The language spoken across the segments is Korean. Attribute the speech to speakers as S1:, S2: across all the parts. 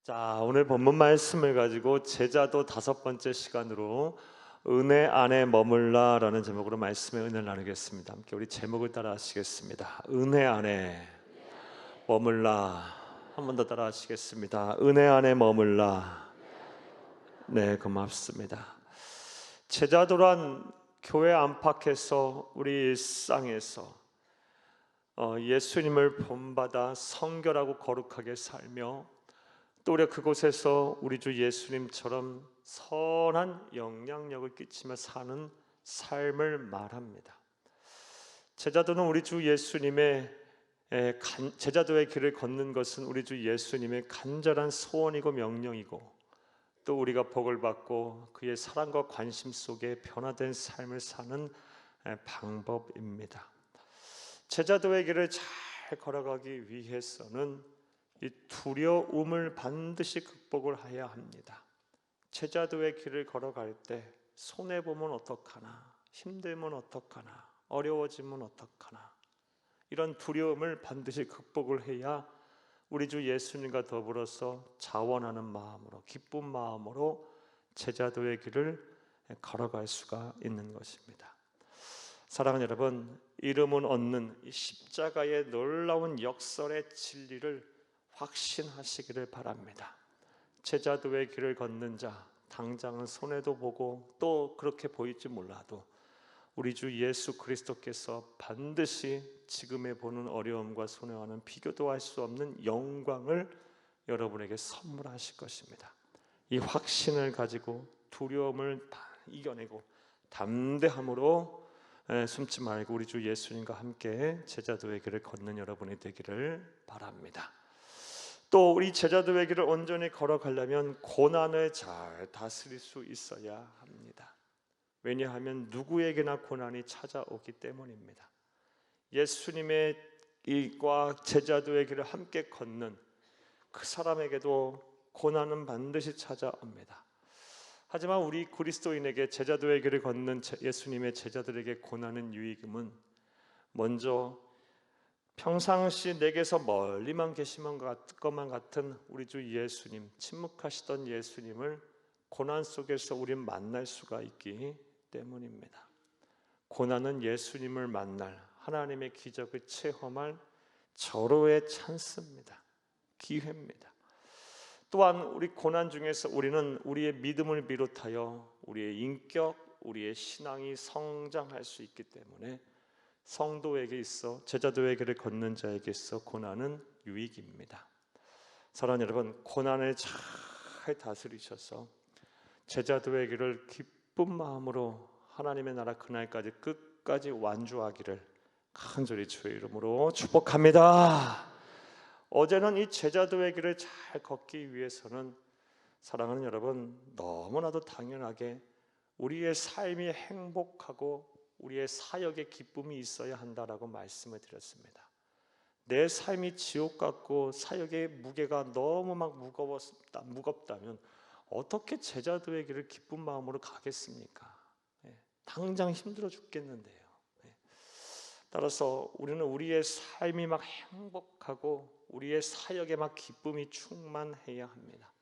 S1: 자, 오늘 본문 말씀을 가지고 제자도 5번째 시간으로 은혜 안에 머물라라는 제목으로 말씀의 은혜를 나누겠습니다. 함께 우리 제목을 따라 하시겠습니다. 은혜 안에 머물라. 한 번 더 따라 하시겠습니다. 은혜 안에 머물라. 네, 고맙습니다. 제자도란 교회 안팎에서 우리 일상에서 예수님을 본받아 성결하고 거룩하게 살며 또 우리가 그곳에서 우리 주 예수님처럼 선한 영향력을 끼치며 사는 삶을 말합니다. 제자도는 우리 주 예수님의 제자도의 길을 걷는 것은 우리 주 예수님의 간절한 소원이고 명령이고 또 우리가 복을 받고 그의 사랑과 관심 속에 변화된 삶을 사는 방법입니다. 제자도의 길을 잘 걸어가기 위해서는 이 두려움을 반드시 극복을 해야 합니다. 제자도의 길을 걸어갈 때 손해보면 어떡하나, 힘들면 어떡하나, 어려워지면 어떡하나, 이런 두려움을 반드시 극복을 해야 우리 주 예수님과 더불어서 자원하는 마음으로, 기쁜 마음으로 제자도의 길을 걸어갈 수가 있는 것입니다. 사랑하는 여러분, 이름은 얻는 이 십자가의 놀라운 역설의 진리를 확신하시기를 바랍니다. 제자도의 길을 걷는 자, 당장은 손해도 보고 또 그렇게 보일지 몰라도 우리 주 예수 그리스도께서 반드시 지금에 보는 어려움과 손해와는 비교도 할 수 없는 영광을 여러분에게 선물하실 것입니다. 이 확신을 가지고 두려움을 이겨내고 담대함으로 숨지 말고 우리 주 예수님과 함께 제자도의 길을 걷는 여러분이 되기를 바랍니다. 또 우리 제자도의 길을 온전히 걸어가려면 고난을 잘 다스릴 수 있어야 합니다. 왜냐하면 누구에게나 고난이 찾아오기 때문입니다. 예수님의 일과 제자도의 길을 함께 걷는 그 사람에게도 고난은 반드시 찾아옵니다. 하지만 우리 그리스도인에게 제자도의 길을 걷는 예수님의 제자들에게 고난은 유익임은 먼저 평상시 내게서 멀리만 계시는 것만 같은 우리 주 예수님, 침묵하시던 예수님을 고난 속에서 우린 만날 수가 있기 때문입니다. 고난은 예수님을 만날 하나님의 기적을 체험할 절호의 찬스입니다. 기회입니다. 또한 우리 고난 중에서 우리는 우리의 믿음을 비롯하여 우리의 인격, 우리의 신앙이 성장할 수 있기 때문에 성도에게 있어 제자도의 길을 걷는 자에게 있어 고난은 유익입니다. 사랑하는 여러분, 고난을 잘 다스리셔서 제자도의 길을 기쁜 마음으로 하나님의 나라 그날까지 끝까지 완주하기를 간절히 주의 이름으로 축복합니다. 어제는 이 제자도의 길을 잘 걷기 위해서는 사랑하는 여러분, 너무나도 당연하게 우리의 삶이 행복하고 우리의 사역에 기쁨이 있어야 한다라고 말씀을 드렸습니다. 내 삶이 지옥 같고 사역의 무게가 너무 막 무겁다면 어떻게 제자도의 길을 기쁜 마음으로 가겠습니까? 당장 힘들어 죽겠는데요. 따라서 우리는 우리의 삶이 막 행복하고 우리의 사역에 막 기쁨이 충만해야 합니다.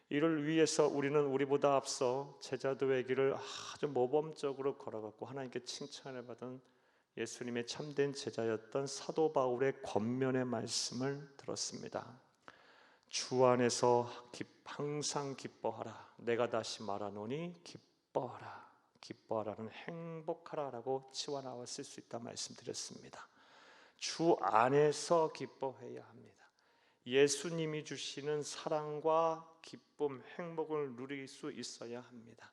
S1: 이를 위해서 우리는 우리보다 앞서 제자도의 길을 아주 모범적으로 걸어갔고 하나님께 칭찬을 받은 예수님의 참된 제자였던 사도 바울의 권면의 말씀을 들었습니다. 주 안에서 항상 기뻐하라. 내가 다시 말하노니 기뻐하라. 기뻐하라는 행복하라라고 치와 나와 쓸 수 있다 말씀드렸습니다. 주 안에서 기뻐해야 합니다. 예수님이 주시는 사랑과 기쁨, 행복을 누릴 수 있어야 합니다.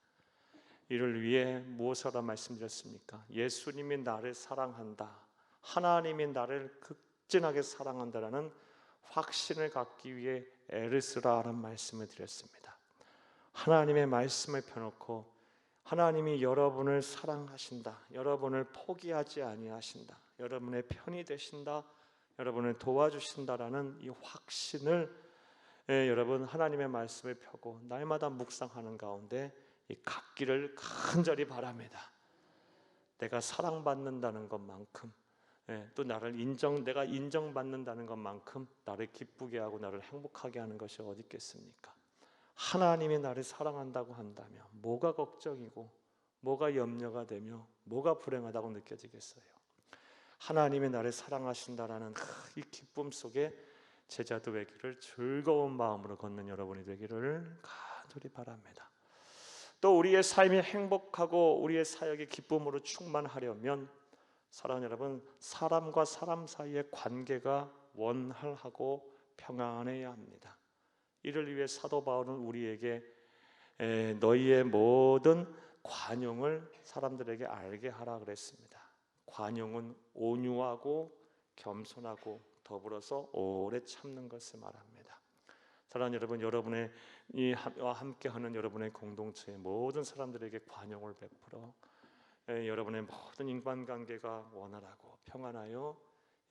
S1: 이를 위해 무엇이라 말씀드렸습니까? 예수님이 나를 사랑한다, 하나님이 나를 극진하게 사랑한다라는 확신을 갖기 위해 애를 쓰라라는 말씀을 드렸습니다. 하나님의 말씀을 펴놓고 하나님이 여러분을 사랑하신다, 여러분을 포기하지 아니하신다, 여러분의 편이 되신다, 여러분을 도와주신다라는 이 확신을 여러분 하나님의 말씀을 펴고 날마다 묵상하는 가운데 이 갖기를 간절히 바랍니다. 내가 사랑받는다는 것만큼 또 내가 인정받는다는 것만큼 나를 기쁘게 하고 나를 행복하게 하는 것이 어디 있겠습니까? 하나님이 나를 사랑한다고 한다면 뭐가 걱정이고 뭐가 염려가 되며 뭐가 불행하다고 느껴지겠어요? 하나님이 나를 사랑하신다라는 이 기쁨 속에 제자도 되기를 즐거운 마음으로 걷는 여러분이 되기를 간절히 바랍니다. 또 우리의 삶이 행복하고 우리의 사역이 기쁨으로 충만하려면 사랑하는 여러분, 사람과 사람 사이의 관계가 원활하고 평안해야 합니다. 이를 위해 사도 바울은 우리에게 너희의 모든 관용을 사람들에게 알게 하라 그랬습니다. 관용은 온유하고 겸손하고 더불어서 오래 참는 것을 말합니다. 사랑하는 여러분, 여러분의 이와 함께하는 여러분의 공동체의 모든 사람들에게 관용을 베풀어 여러분의 모든 인간관계가 원활하고 평안하여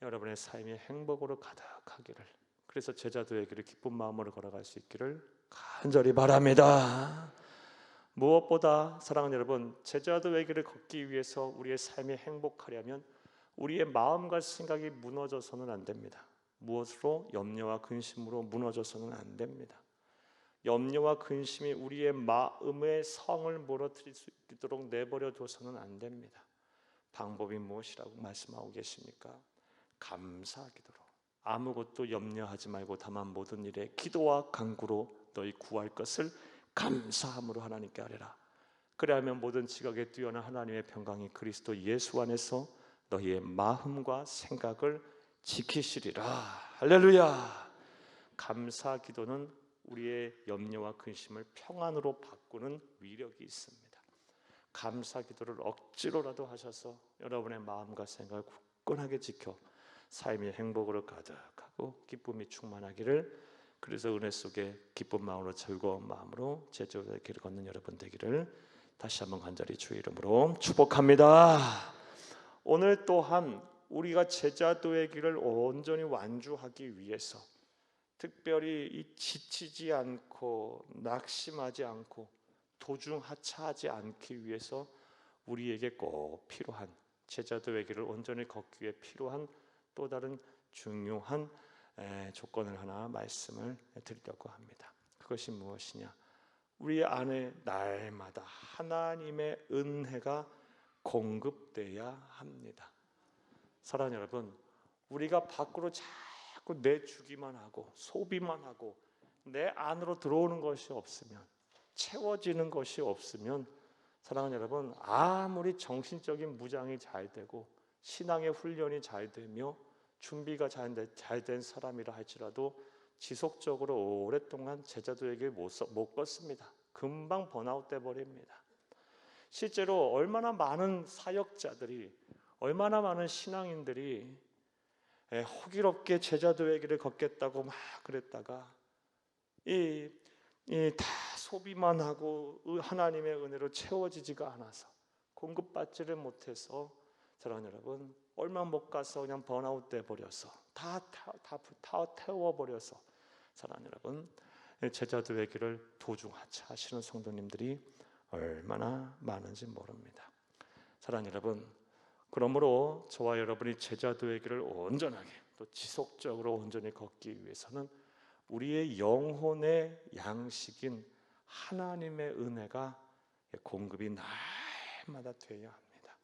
S1: 여러분의 삶이 행복으로 가득하기를, 그래서 제자도에게를 기쁜 마음으로 걸어갈 수 있기를 간절히 바랍니다. 무엇보다 사랑하는 여러분, 제자도의 길을 걷기 위해서 우리의 삶이 행복하려면 우리의 마음과 생각이 무너져서는 안 됩니다. 무엇으로? 염려와 근심으로 무너져서는 안 됩니다. 염려와 근심이 우리의 마음의 성을 무너뜨릴 수 있도록 내버려 둬서는 안 됩니다. 방법이 무엇이라고 말씀하고 계십니까? 감사기도로, 아무것도 염려하지 말고 다만 모든 일에 기도와 간구로 너희 구할 것을 감사함으로 하나님께 아뢰라. 그리하면 모든 지각에 뛰어난 하나님의 평강이 그리스도 예수 안에서 너희의 마음과 생각을 지키시리라. 할렐루야. 감사 기도는 우리의 염려와 근심을 평안으로 바꾸는 위력이 있습니다. 감사 기도를 억지로라도 하셔서 여러분의 마음과 생각을 굳건하게 지켜 삶이 행복으로 가득하고 기쁨이 충만하기를, 그래서 은혜 속에 기쁜 마음으로 즐거운 마음으로 제자도의 길을 걷는 여러분 되기를 다시 한번 간절히 주의 이름으로 축복합니다. 오늘 또한 우리가 제자도의 길을 온전히 완주하기 위해서 특별히 지치지 않고 낙심하지 않고 도중하차하지 않기 위해서 우리에게 꼭 필요한, 제자도의 길을 온전히 걷기 위해 필요한 또 다른 중요한 조건을 하나 말씀을 드리려고 합니다. 그것이 무엇이냐? 우리 안에 날마다 하나님의 은혜가 공급돼야 합니다. 사랑하는 여러분, 우리가 밖으로 자꾸 내주기만 하고 소비만 하고 내 안으로 들어오는 것이 없으면, 채워지는 것이 없으면, 사랑하는 여러분, 아무리 정신적인 무장이 잘 되고 신앙의 훈련이 잘 되며 준비가 잘 된 사람이라 할지라도 지속적으로 오랫동안 제자도에게 못 걷습니다. 금방 번아웃 돼 버립니다. 실제로 얼마나 많은 사역자들이, 얼마나 많은 신앙인들이 호기롭게 제자도의 길을 걷겠다고 막 그랬다가 다 소비만 하고 하나님의 은혜로 채워지지가 않아서, 공급받지를 못해서, 사랑하는 여러분, 얼마 못 가서 그냥 번아웃 돼 버려서 다 태워버려서, 사랑하는 여러분, 제자도의 길을 도중하차하시는 성도님들이 얼마나 많은지 모릅니다. 사랑하는 여러분, 그러므로 저와 여러분이 제자도의 길을 온전하게 또 지속적으로 온전히 걷기 위해서는 우리의 영혼의 양식인 하나님의 은혜가 공급이 날마다 되어야 합니다.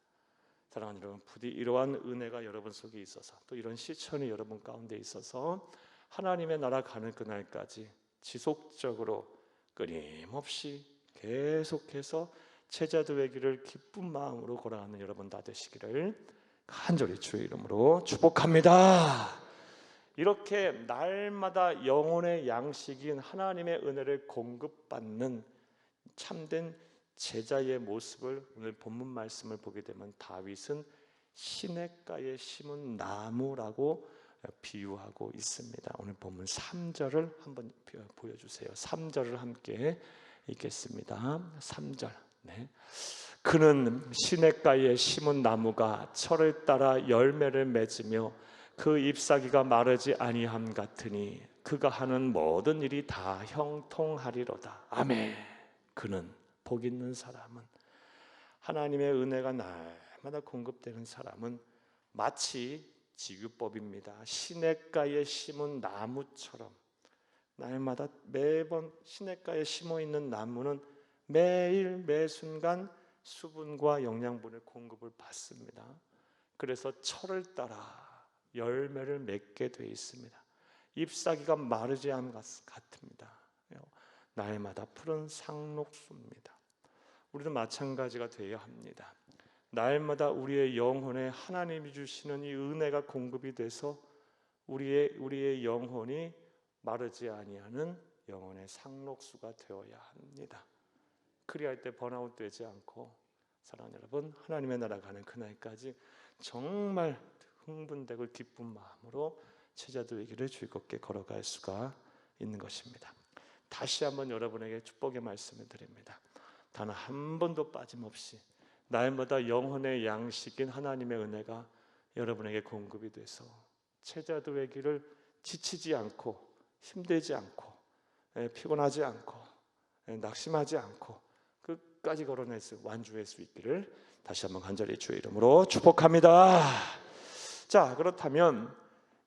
S1: 사랑하는 여러분, 부디 이러한 은혜가 여러분 속에 있어서, 또 이런 실천이 여러분 가운데 있어서 하나님의 나라 가는 그날까지 지속적으로 끊임없이 계속해서 제자도의 길을 기쁜 마음으로 걸어가는 여러분 다 되시기를 간절히 주의 이름으로 축복합니다. 이렇게 날마다 영혼의 양식인 하나님의 은혜를 공급받는 참된 제자의 모습을 오늘 본문 말씀을 보게 되면 다윗은 시냇가에 심은 나무라고 비유하고 있습니다. 오늘 본문 3절을 한번 보여주세요. 3절을 함께 읽겠습니다. 3절. 네. 그는 시냇가에 심은 나무가 철을 따라 열매를 맺으며 그 잎사귀가 마르지 아니함 같으니 그가 하는 모든 일이 다 형통하리로다. 아멘. 그는, 복 있는 사람은, 하나님의 은혜가 날마다 공급되는 사람은 마치 지규법입니다. 시냇가에 심은 나무처럼 날마다 매번 시냇가에 심어 있는 나무는 매일 매 순간 수분과 영양분의 공급을 받습니다. 그래서 철을 따라 열매를 맺게 되어 있습니다. 잎사귀가 마르지 않은 것 같습니다. 날마다 푸른 상록수입니다. 우리도 마찬가지가 되어야 합니다. 날마다 우리의 영혼에 하나님이 주시는 이 은혜가 공급이 돼서 우리의 영혼이 마르지 아니하는 영혼의 상록수가 되어야 합니다. 그리할 때 번아웃 되지 않고, 사랑하는 여러분, 하나님의 나라 가는 그날까지 정말 흥분되고 기쁜 마음으로 제자도의 길을 즐겁게 걸어갈 수가 있는 것입니다. 다시 한번 여러분에게 축복의 말씀을 드립니다. 단 한 번도 빠짐없이 날마다 영혼의 양식인 하나님의 은혜가 여러분에게 공급이 돼서 제자도의 길을 지치지 않고, 힘들지 않고, 피곤하지 않고, 낙심하지 않고 끝까지 걸어낼 수, 완주할 수 있기를 다시 한번 간절히 주의 이름으로 축복합니다. 자, 그렇다면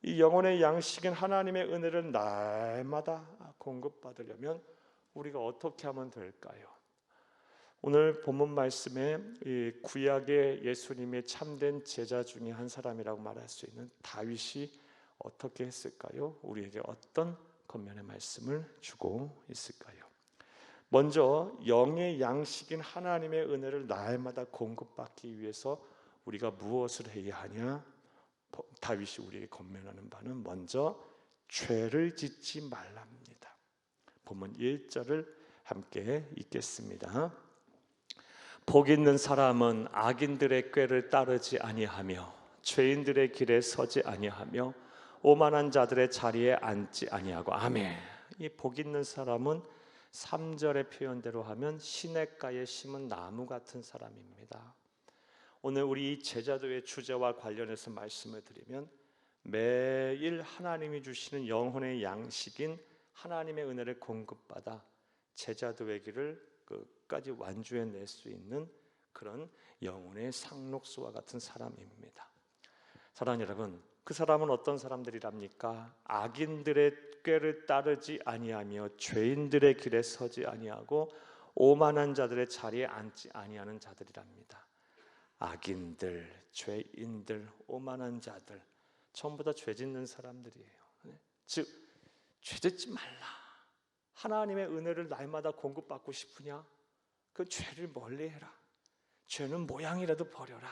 S1: 이 영혼의 양식인 하나님의 은혜를 날마다 공급받으려면 우리가 어떻게 하면 될까요? 오늘 본문 말씀에 이 구약의 예수님의 참된 제자 중에 한 사람이라고 말할 수 있는 다윗이 어떻게 했을까요? 우리에게 어떤 겉면의 말씀을 주고 있을까요? 먼저 영의 양식인 하나님의 은혜를 날마다 공급받기 위해서 우리가 무엇을 해야 하냐? 다윗이 우리에게 권면하는 바는 먼저 죄를 짓지 말랍니다. 본문 1절을 함께 읽겠습니다. 복 있는 사람은 악인들의 꾀를 따르지 아니하며 죄인들의 길에 서지 아니하며 오만한 자들의 자리에 앉지 아니하고. 아멘. 이 복 있는 사람은 3절의 표현대로 하면 시냇가에 심은 나무 같은 사람입니다. 오늘 우리 이 제자도의 주제와 관련해서 말씀을 드리면 매일 하나님이 주시는 영혼의 양식인 하나님의 은혜를 공급받아 제자도의 길을 끝까지 완주해낼 수 있는 그런 영혼의 상록수와 같은 사람입니다. 사랑하는 여러분, 그 사람은 어떤 사람들이랍니까? 악인들의 꾀를 따르지 아니하며 죄인들의 길에 서지 아니하고 오만한 자들의 자리에 앉지 아니하는 자들이랍니다. 악인들, 죄인들, 오만한 자들, 전부 다 죄 짓는 사람들이에요. 즉, 죄 짓지 말라. 하나님의 은혜를 날마다 공급받고 싶으냐? 그 죄를 멀리해라. 죄는 모양이라도 버려라.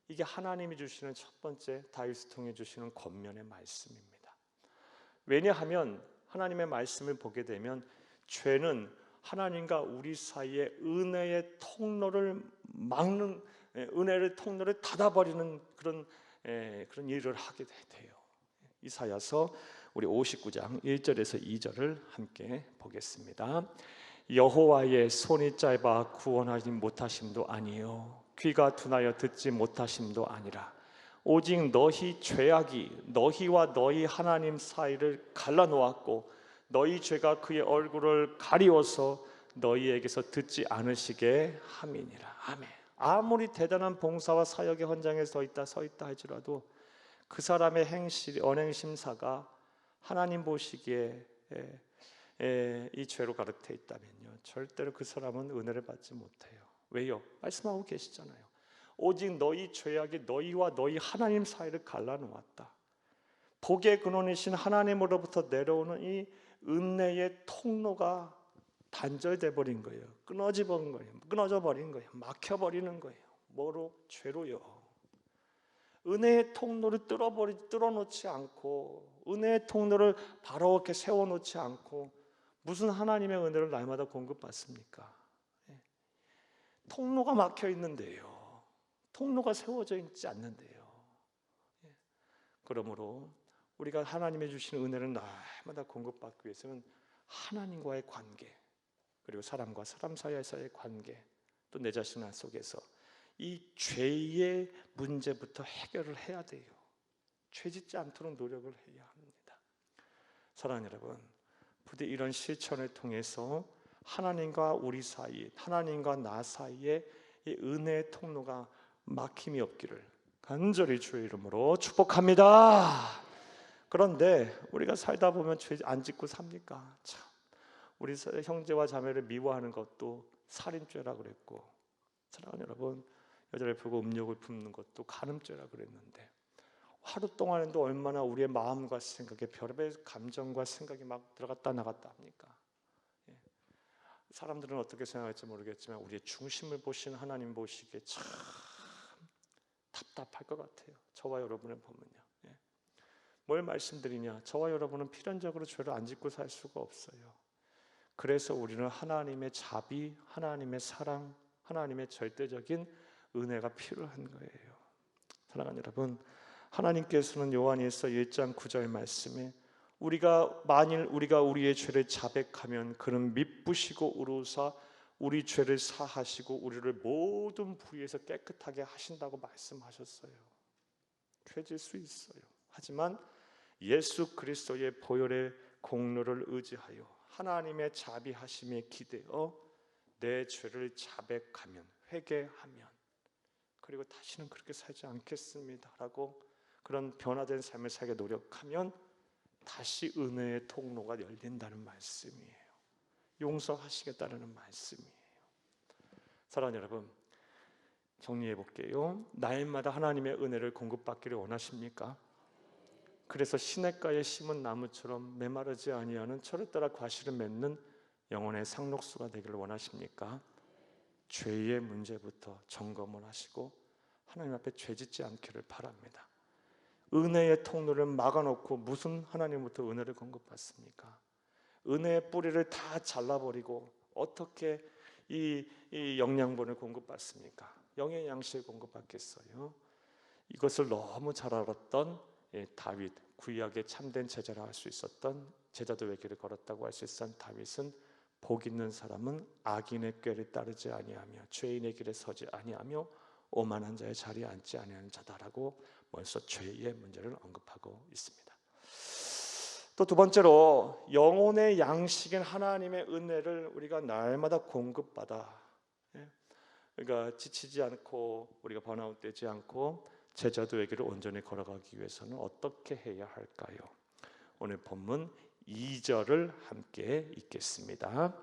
S1: 이게 하나님이 주시는 첫 번째 다윗을 통해 주시는 권면의 말씀입니다. 왜냐하면 하나님의 말씀을 보게 되면 죄는 하나님과 우리 사이에 은혜의 통로를 막는, 은혜의 통로를 닫아버리는 그런 일을 하게 돼요. 이사야서 우리 59장 1절에서 2절을 함께 보겠습니다. 여호와의 손이 짧아 구원하지 못하심도 아니요 귀가 둔하여 듣지 못하심도 아니라 오직 너희 죄악이 너희와 너희 하나님 사이를 갈라놓았고 너희 죄가 그의 얼굴을 가리워서 너희에게서 듣지 않으시게 함이니라. 아멘. 아무리 대단한 봉사와 사역의 현장에 서 있다 할지라도 그 사람의 언행심사가 하나님 보시기에 이 죄로 가득해 있다면요, 절대로 그 사람은 은혜를 받지 못해요. 왜요? 말씀하고 계시잖아요. 오직 너희 죄악이 너희와 너희 하나님 사이를 갈라놓았다. 복의 근원이신 하나님으로부터 내려오는 이 은혜의 통로가 단절돼 버린 거예요. 끊어져 버린 거예요. 막혀버리는 거예요. 뭐로? 죄로요. 은혜의 통로를 뚫어놓지 않고, 은혜의 통로를 바로 이렇게 세워놓지 않고 무슨 하나님의 은혜를 날마다 공급받습니까? 통로가 막혀 있는데요, 통로가 세워져 있지 않는데요. 그러므로 우리가 하나님의 주시는 은혜를 날마다 공급받기 위해서는 하나님과의 관계, 그리고 사람과 사람 사이에서의 관계, 또 내 자신 속에서 이 죄의 문제부터 해결을 해야 돼요. 죄 짓지 않도록 노력을 해야 합니다. 사랑하는 여러분, 부디 이런 실천을 통해서 하나님과 우리 사이, 하나님과 나 사이에 이 은혜의 통로가 막힘이 없기를, 간절히 주의 이름으로 축복합니다. 그런데 우리가 살다 보면 죄 안 짓고 삽니까? 참, 우리 형제와 자매를 미워하는 것도 살인죄라 그랬고, 사랑하는 여러분, 여자를 보고 음욕을 품는 것도 간음죄라 그랬는데, 하루 동안에도 얼마나 우리의 마음과 생각에 별의별 감정과 생각이 막 들어갔다 나갔다 합니까? 예. 사람들은 어떻게 생각할지 모르겠지만 우리의 중심을 보신 하나님 보시기에 참 답답할 것 같아요. 저와 여러분을 보면요. 예. 뭘 말씀드리냐? 저와 여러분은 필연적으로 죄를 안 짓고 살 수가 없어요. 그래서 우리는 하나님의 자비, 하나님의 사랑, 하나님의 절대적인 은혜가 필요한 거예요. 사랑하는 여러분, 하나님께서는 요한일서 1장 9절 말씀에 만일 우리가 우리의 죄를 자백하면 그는 미쁘시고 의로우사 우리 죄를 사하시고 우리를 모든 불의에서 깨끗하게 하신다고 말씀하셨어요. 죄질 수 있어요. 하지만 예수 그리스도의 보혈의 공로를 의지하여 하나님의 자비하심에 기대어 내 죄를 자백하면, 회개하면, 그리고 다시는 그렇게 살지 않겠습니다라고 그런 변화된 삶을 살게 노력하면 다시 은혜의 통로가 열린다는 말씀이에요. 용서하시겠다는 말씀이에요. 사랑하는 여러분, 정리해 볼게요. 날마다 하나님의 은혜를 공급받기를 원하십니까? 그래서 시냇가에 심은 나무처럼 메마르지 아니하는 철을 따라 과실을 맺는 영혼의 상록수가 되기를 원하십니까? 죄의 문제부터 점검을 하시고 하나님 앞에 죄짓지 않기를 바랍니다. 은혜의 통로를 막아놓고 무슨 하나님부터 은혜를 공급받습니까? 은혜의 뿌리를 다 잘라버리고 어떻게 이 영양분을 공급받습니까? 영의 양식을 공급받겠어요? 이것을 너무 잘 알았던 다윗, 구약의 참된 제자라 할 수 있었던, 제자도 외길을 걸었다고 할 수 있었던 다윗은 복 있는 사람은 악인의 꾀를 따르지 아니하며 죄인의 길에 서지 아니하며 오만한 자의 자리에 앉지 아니하는 자다라고 벌써 죄의 문제를 언급하고 있습니다. 또 두 번째로 영혼의 양식인 하나님의 은혜를 우리가 날마다 공급받아, 그러니까 지치지 않고 우리가 번아웃되지 않고 제자도의 길을 온전히 걸어가기 위해서는 어떻게 해야 할까요? 오늘 본문 2절을 함께 읽겠습니다.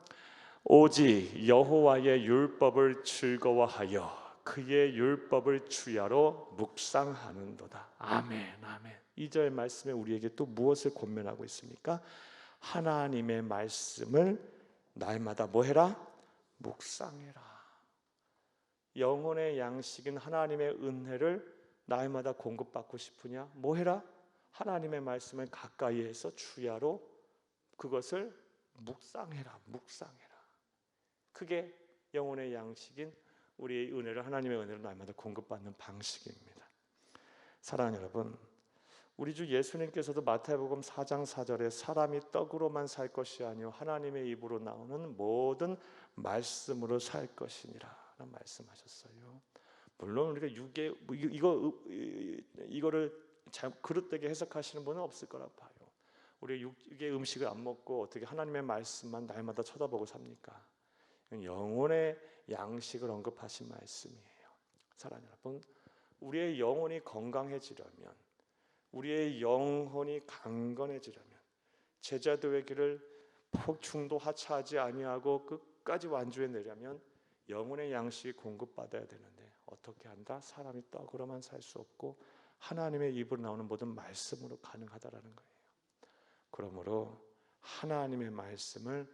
S1: 오직 여호와의 율법을 즐거워하여 그의 율법을 주야로 묵상하는도다. 아멘, 아멘. 2절 말씀에 우리에게 또 무엇을 권면하고 있습니까? 하나님의 말씀을 날마다 뭐 해라? 묵상해라. 영혼의 양식인 하나님의 은혜를 날마다 공급받고 싶으냐? 뭐 해라? 하나님의 말씀을 가까이 해서 주야로 그것을 묵상해라. 묵상해라. 그게 영혼의 양식인 우리의 은혜를, 하나님의 은혜를 날마다 공급받는 방식입니다. 사랑하는 여러분, 우리 주 예수님께서도 마태복음 4장 4절에 사람이 떡으로만 살 것이 아니요 하나님의 입으로 나오는 모든 말씀으로 살 것이니라 라는 말씀하셨어요. 물론 우리가 이거를 그릇되게 해석하시는 분은 없을 거라고 봐요. 우리 육의 음식을 안 먹고 어떻게 하나님의 말씀만 날마다 쳐다보고 삽니까? 영혼의 양식을 언급하신 말씀이에요. 사랑하는 여러분, 우리의 영혼이 건강해지려면, 우리의 영혼이 강건해지려면 제자도의 길을 폭중도 하차하지 아니하고 끝까지 완주해내려면 영혼의 양식이 공급받아야 되는데 어떻게 한다? 사람이 떡으로만 살 수 없고 하나님의 입으로 나오는 모든 말씀으로 가능하다라는 거예요. 그러므로 하나님의 말씀을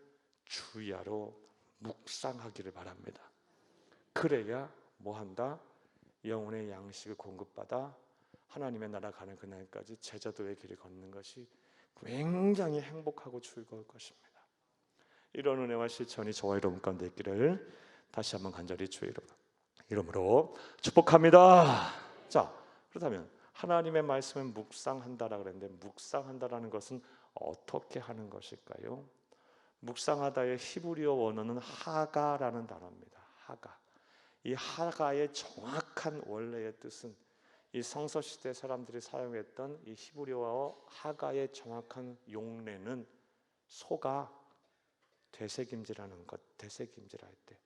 S1: 주야로 묵상하기를 바랍니다. 그래야 뭐한다? 영혼의 양식을 공급받아 하나님의 나라 가는 그날까지 제자도의 길을 걷는 것이 굉장히 행복하고 즐거울 것입니다. 이런 은혜와 실천이 저와 여러분 가운데 있기를 다시 한번 간절히 주의 이름으로 축복합니다. 자, 그렇다면 하나님의 말씀을 묵상한다라 그랬는데 묵상한다라는 것은 어떻게 하는 것일까요? 묵상하다의 히브리어 원어는 하가라는 단어입니다. 하가. 이 하가의 정확한 원래의 뜻은 이 성서 시대 사람들이 사용했던 이 히브리어와 하가의 정확한 용례는 소가 되새김질하는 것, 되새김질할 때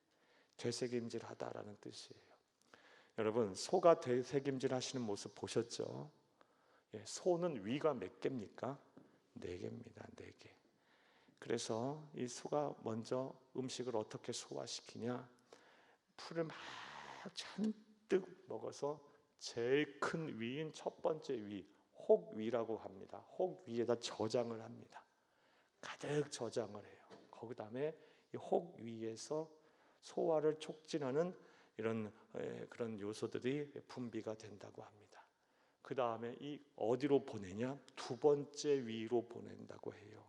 S1: 되새김질하다라는 뜻이에요.
S2: 여러분, 소가 되새김질 하시는 모습 보셨죠? 예, 소는 위가 몇 개입니까? 4개입니다. 4개. 그래서 이 소가 먼저 음식을 어떻게 소화시키냐? 풀을 막 잔뜩 먹어서 제일 큰 위인 첫 번째 위, 혹위라고 합니다. 혹위에다 저장을 합니다. 가득 저장을 해요. 그 다음에 이 혹위에서 소화를 촉진하는 이런 그런 요소들이 분비가 된다고 합니다. 그 다음에 이 어디로 보내냐? 두 번째 위로 보낸다고 해요.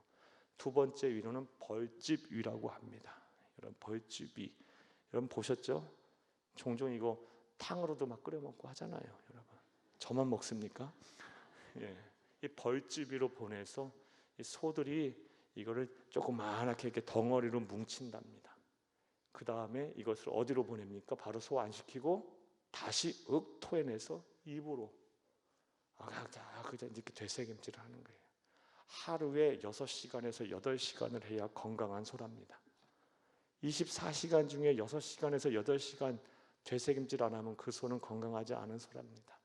S2: 두 번째 위로는 벌집 위라고 합니다. 여러분, 벌집 위, 여러분 보셨죠? 종종 이거 탕으로도 막 끓여 먹고 하잖아요. 여러분, 저만 먹습니까? 예, 이 벌집 위로 보내서 이 소들이 이거를 조그맣게 이렇게 덩어리로 뭉친답니다. 그 다음에 이것을 어디로 보냅니까? 바로 소화시키고 다시 토해내서 입으로 그냥 이렇게 되새김질을 하는 거예요. 하루에 6시간에서 8시간을 해야 건강한 소랍니다. 24시간 중에 6시간에서 8시간 되새김질 안 하면 그 소는 건강하지 않은 소랍니다.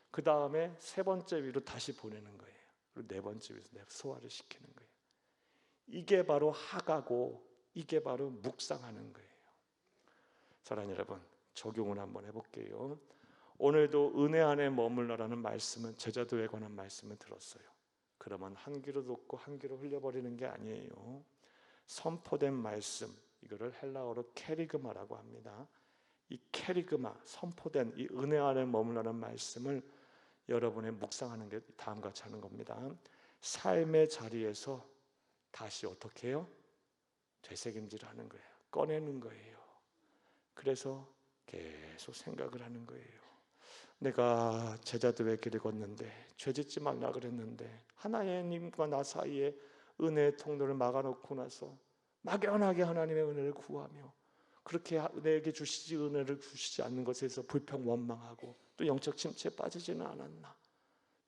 S2: 그 다음에 세 번째 위로 다시 보내는 거예요. 그리고 네 번째 위로 소화를 시키는 거예요. 이게 바로 하가고 이게 바로 묵상하는 거예요. 사랑하는 여러분, 적용을 한번 해볼게요. 오늘도 은혜 안에 머물러라는 말씀은, 제자도에 관한 말씀을 들었어요. 그러면 한 귀로 듣고 한 귀로 흘려버리는 게 아니에요. 선포된 말씀, 이거를 헬라어로 케리그마라고 합니다. 이 케리그마, 선포된 이 은혜 안에 머물러라는 말씀을 여러분의 묵상하는 게 다음과 같이 하는 겁니다. 삶의 자리에서 다시 어떻게 해요? 되새김질하는 거예요. 꺼내는 거예요. 그래서 계속 생각을 하는 거예요. 내가 제자들의 길을 걷는데 죄 짓지 말라 그랬는데 하나님과 나 사이에 은혜의 통로를 막아놓고 나서 막연하게 하나님의 은혜를 구하며 그렇게 내게 주시지 은혜를 주시지 않는 것에서 불평 원망하고 또 영적 침체에 빠지지는 않았나,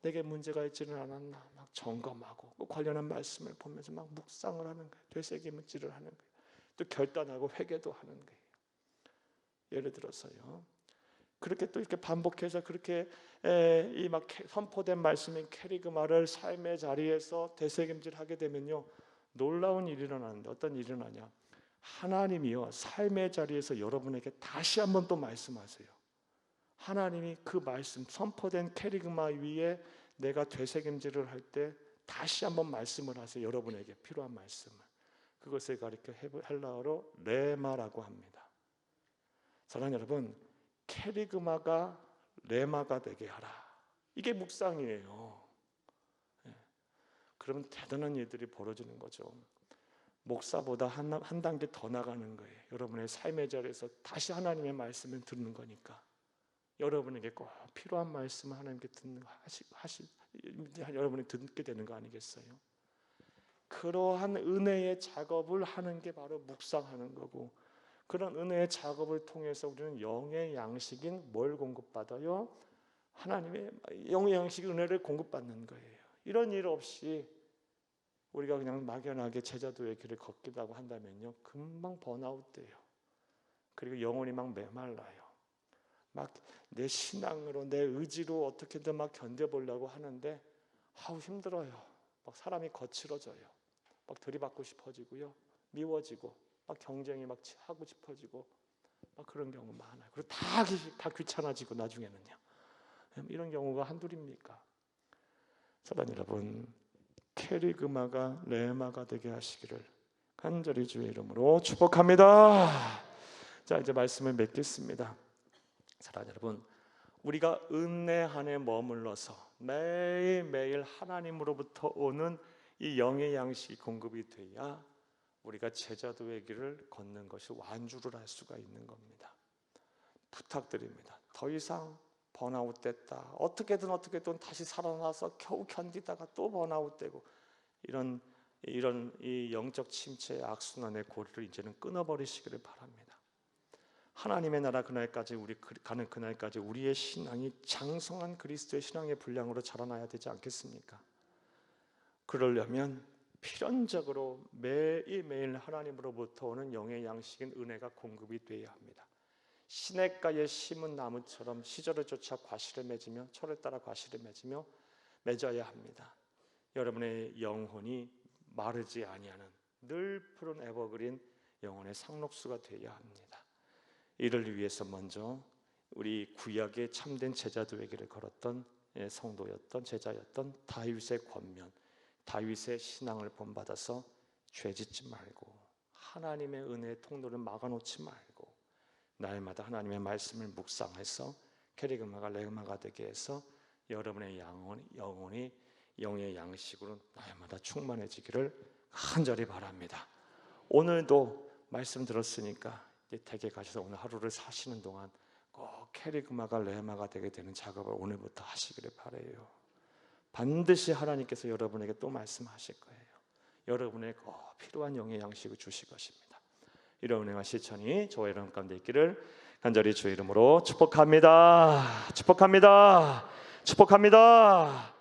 S2: 내게 문제가 있지는 않았나 막 점검하고 또 관련한 말씀을 보면서 막 묵상을 하는 거예요. 되새김질을 하는 거예요. 또 결단하고 회개도 하는 거예요. 예를 들어서요, 그렇게 또 이렇게 반복해서 그렇게 이 막 선포된 말씀인 캐리그마를 삶의 자리에서 되새김질하게 되면요, 놀라운 일이 일어나는데 어떤 일이 일어나냐? 하나님이요, 삶의 자리에서 여러분에게 다시 한번 또 말씀하세요. 하나님이 그 말씀, 선포된 캐리그마 위에 내가 되새김질을 할 때 다시 한번 말씀을 하세요. 여러분에게 필요한 말씀을. 그것을 가리켜 헬라어로 레마라고 합니다. 사랑하는 여러분, 캐리그마가 레마가 되게 하라. 이게 묵상이에요. 그러면 대단한 일들이 벌어지는 거죠. 목사보다 한 단계 더 나가는 거예요. 여러분의 삶의 자리에서 다시 하나님의 말씀을 듣는 거니까 여러분에게 꼭 필요한 말씀을 하나님께 듣는 거 여러분이 듣게 되는 거 아니겠어요? 그러한 은혜의 작업을 하는 게 바로 묵상하는 거고, 그런 은혜의 작업을 통해서 우리는 영의 양식인 뭘 공급받아요? 하나님의 영의 양식 은혜를 공급받는 거예요. 이런 일 없이 우리가 그냥 막연하게 제자도의 길을 걷기라고 한다면요, 금방 번아웃 돼요. 그리고 영혼이 막 메말라요. 막 내 신앙으로 내 의지로 어떻게든 막 견뎌보려고 하는데 힘들어요. 막 사람이 거칠어져요. 막 들이받고 싶어지고요, 미워지고 막 경쟁이 막 하고 싶어지고 막 그런 경우 많아요. 그리고 다 귀찮아지고 나중에는요, 이런 경우가 한둘입니까? 사랑하는 여러분, 캐리그마가 레마가 되게 하시기를 간절히 주의 이름으로 축복합니다. 자, 이제 말씀을 맺겠습니다. 사랑하는 여러분, 우리가 은혜 안에 머물러서 매일매일 하나님으로부터 오는 이 영의 양식이 공급이 돼야 우리가 제자도의 길을 걷는 것이 완주를 할 수가 있는 겁니다. 부탁드립니다. 더 이상 번아웃 됐다, 어떻게든 다시 살아나서 겨우 견디다가 또 번아웃 되고 이런 이 영적 침체의 악순환의 고리를 이제는 끊어버리시기를 바랍니다. 하나님의 나라 그날까지 우리 가는 그날까지 우리의 신앙이 장성한 그리스도의 신앙의 분량으로 자라나야 되지 않겠습니까? 그러려면 필연적으로 매일매일 하나님으로부터 오는 영의 양식인 은혜가 공급이 되어야 합니다. 시냇가에 심은 나무처럼 시절을 쫓아 과실을 맺으며 철을 따라 과실을 맺으며 맺어야 합니다. 여러분의 영혼이 마르지 아니하는 늘 푸른 에버그린 영혼의 상록수가 되어야 합니다. 이를 위해서 먼저 우리 구약의 참된 제자도에게를 걸었던 성도였던 제자였던 다윗의 권면, 다윗의 신앙을 본받아서 죄짓지 말고 하나님의 은혜의 통로를 막아놓지 말고 날마다 하나님의 말씀을 묵상해서 캐리그마가 레그마가 되게 해서 여러분의 영혼이 영의 양식으로 날마다 충만해지기를 간절히 바랍니다. 오늘도 말씀 들었으니까 이제 댁에 가셔서 오늘 하루를 사시는 동안 꼭 캐리그마가 레마가 되게 되는 작업을 오늘부터 하시기를 바라요. 반드시 하나님께서 여러분에게 또 말씀하실 거예요. 여러분의 꼭 필요한 영의 양식을 주실 것입니다. 이런 은혜와 실천이 저와 여러분 가운데 있기를 간절히 주의 이름으로 축복합니다. 축복합니다. 축복합니다.